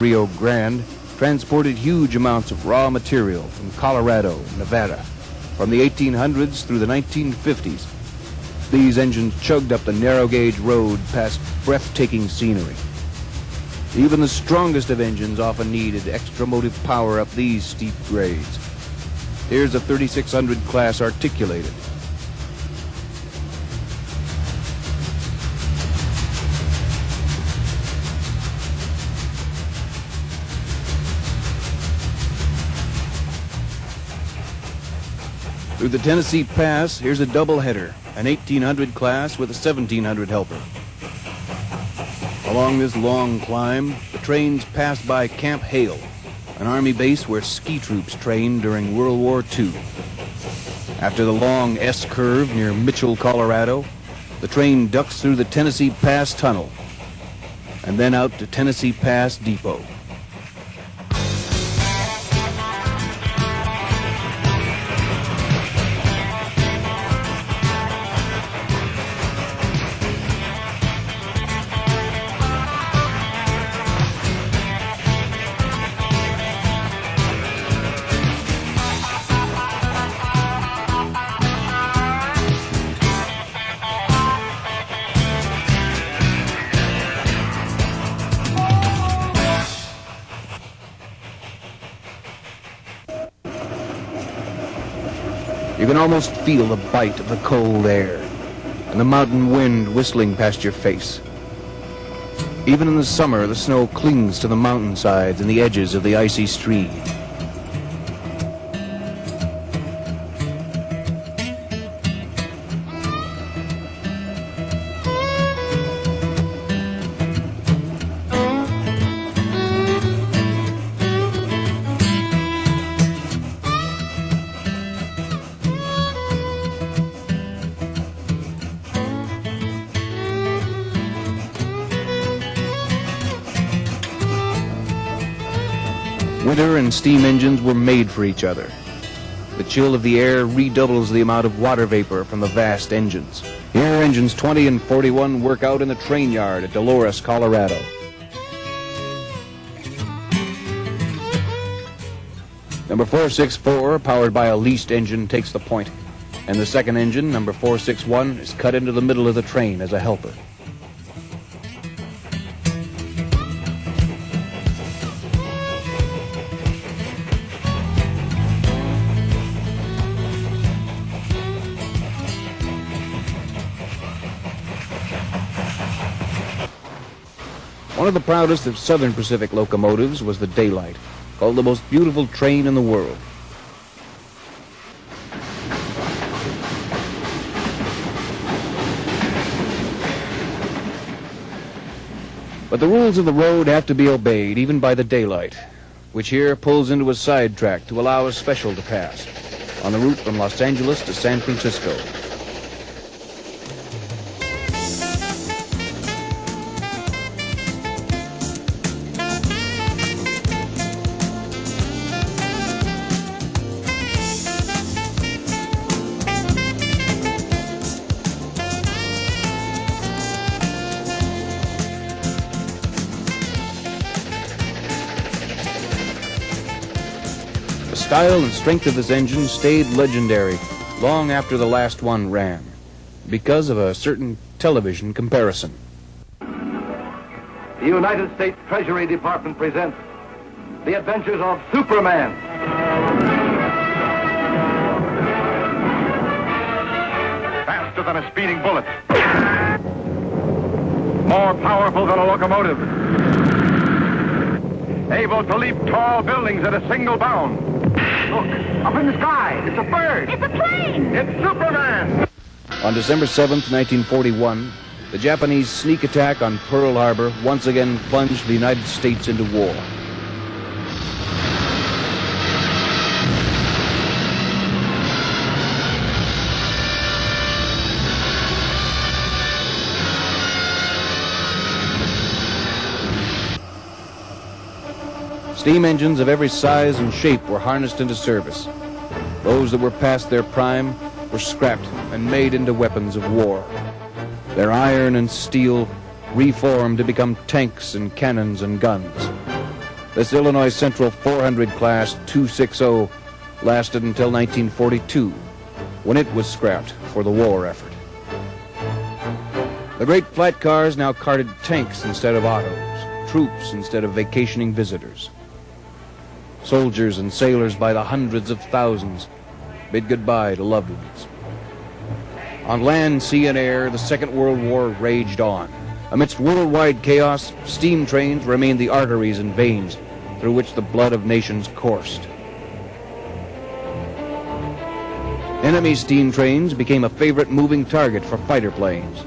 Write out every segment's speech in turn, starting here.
Rio Grande transported huge amounts of raw material from Colorado and Nevada. From the 1800s through the 1950s, these engines chugged up the narrow-gauge road past breathtaking scenery. Even the strongest of engines often needed extra motive power up these steep grades. Here's a 3600 class articulated. Through the Tennessee Pass, here's a double-header, an 1800 class with a 1700 helper. Along this long climb, the trains passed by Camp Hale, an Army base where ski troops trained during World War II. After the long S-curve near Mitchell, Colorado, the train ducks through the Tennessee Pass Tunnel and then out to Tennessee Pass Depot. You can almost feel the bite of the cold air and the mountain wind whistling past your face. Even in the summer, the snow clings to the mountainsides and the edges of the icy street. Winter and steam engines were made for each other. The chill of the air redoubles the amount of water vapor from the vast engines. Here, engines 20 and 41 work out in the train yard at Dolores, Colorado. Number 464, powered by a leased engine, takes the point, and the second engine, number 461, is cut into the middle of the train as a helper. One of the proudest of Southern Pacific locomotives was the Daylight, called the most beautiful train in the world. But the rules of the road have to be obeyed, even by the Daylight, which here pulls into a side track to allow a special to pass on the route from Los Angeles to San Francisco. The style and strength of this engine stayed legendary long after the last one ran, because of a certain television comparison. The United States Treasury Department presents The Adventures of Superman. Faster than a speeding bullet. More powerful than a locomotive. Able to leap tall buildings at a single bound. Look, up in the sky. It's a bird. It's a plane. It's Superman. On December 7th, 1941, the Japanese sneak attack on Pearl Harbor once again plunged the United States into war. Steam engines of every size and shape were harnessed into service. Those that were past their prime were scrapped and made into weapons of war. Their iron and steel reformed to become tanks and cannons and guns. This Illinois Central 400 class 260 lasted until 1942, when it was scrapped for the war effort. The great flat cars now carted tanks instead of autos, troops instead of vacationing visitors. Soldiers and sailors by the hundreds of thousands bid goodbye to loved ones. On land, sea, and air, the Second World War raged on. Amidst worldwide chaos, steam trains remained the arteries and veins through which the blood of nations coursed. Enemy steam trains became a favorite moving target for fighter planes.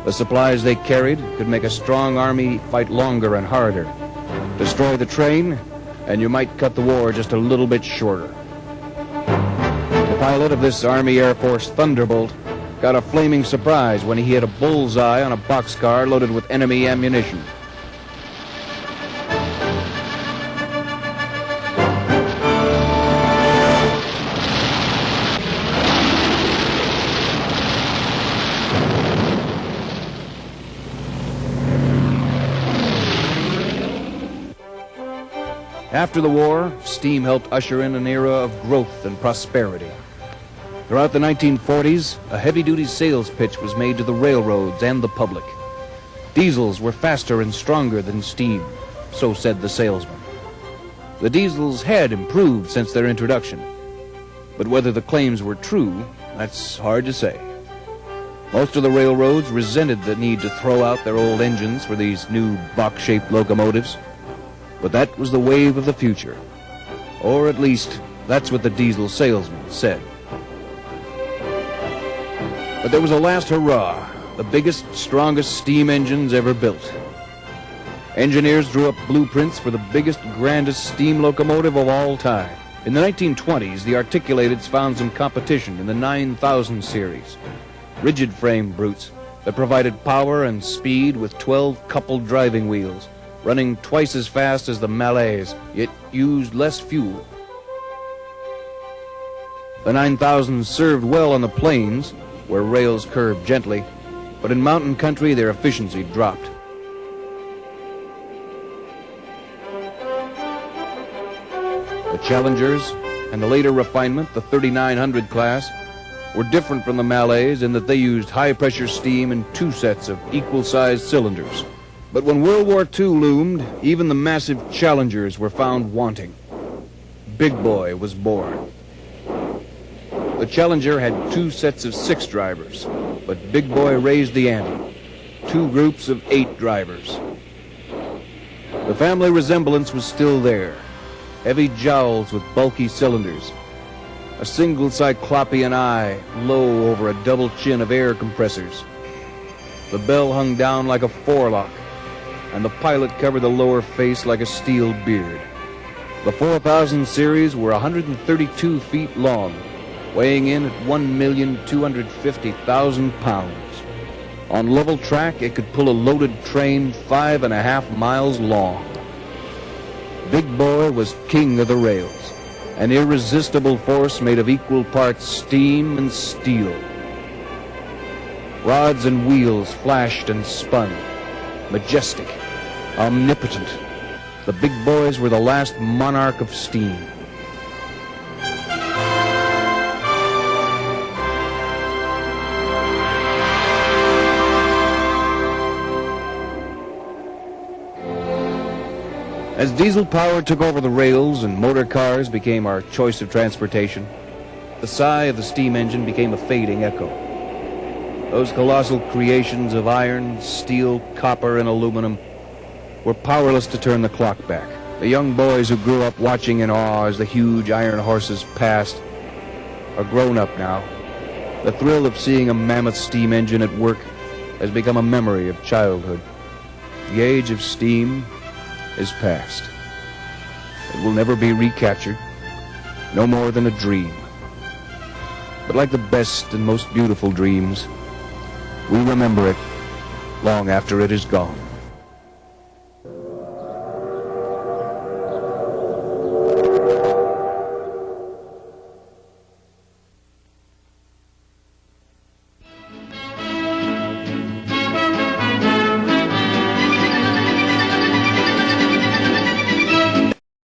The supplies they carried could make a strong army fight longer and harder. Destroy the train, and you might cut the war just a little bit shorter. The pilot of this Army Air Force Thunderbolt got a flaming surprise when he hit a bullseye on a boxcar loaded with enemy ammunition. After the war, steam helped usher in an era of growth and prosperity. Throughout the 1940s, a heavy-duty sales pitch was made to the railroads and the public. Diesels were faster and stronger than steam, so said the salesman. The diesels had improved since their introduction, but whether the claims were true, that's hard to say. Most of the railroads resented the need to throw out their old engines for these new box-shaped locomotives. But that was the wave of the future. Or at least, that's what the diesel salesman said. But there was a last hurrah, the biggest, strongest steam engines ever built. Engineers drew up blueprints for the biggest, grandest steam locomotive of all time. In the 1920s, the articulateds found some competition in the 9000 series. Rigid frame brutes that provided power and speed with 12 coupled driving wheels, running twice as fast as the Malays, yet used less fuel. The 9000s served well on the plains, where rails curved gently, but in mountain country their efficiency dropped. The Challengers, and the later refinement, the 3900 class, were different from the Malays in that they used high-pressure steam in two sets of equal-sized cylinders. But when World War II loomed, even the massive Challengers were found wanting. Big Boy was born. The Challenger had two sets of 6 drivers, but Big Boy raised the ante. 2 groups of 8 drivers. The family resemblance was still there. Heavy jowls with bulky cylinders. A single cyclopean eye low over a double chin of air compressors. The bell hung down like a forelock, and the pilot covered the lower face like a steel beard. The 4000 series were 132 feet long, weighing in at 1,250,000 pounds. On level track, it could pull a loaded train 5.5 miles long. Big Boy was king of the rails, an irresistible force made of equal parts steam and steel. Rods and wheels flashed and spun, majestic, omnipotent. The Big Boys were the last monarch of steam. As diesel power took over the rails and motor cars became our choice of transportation, the sigh of the steam engine became a fading echo. Those colossal creations of iron, steel, copper, and aluminum were powerless to turn the clock back. The young boys who grew up watching in awe as the huge iron horses passed are grown up now. The thrill of seeing a mammoth steam engine at work has become a memory of childhood. The age of steam is past. It will never be recaptured, no more than a dream. But like the best and most beautiful dreams, we remember it long after it is gone.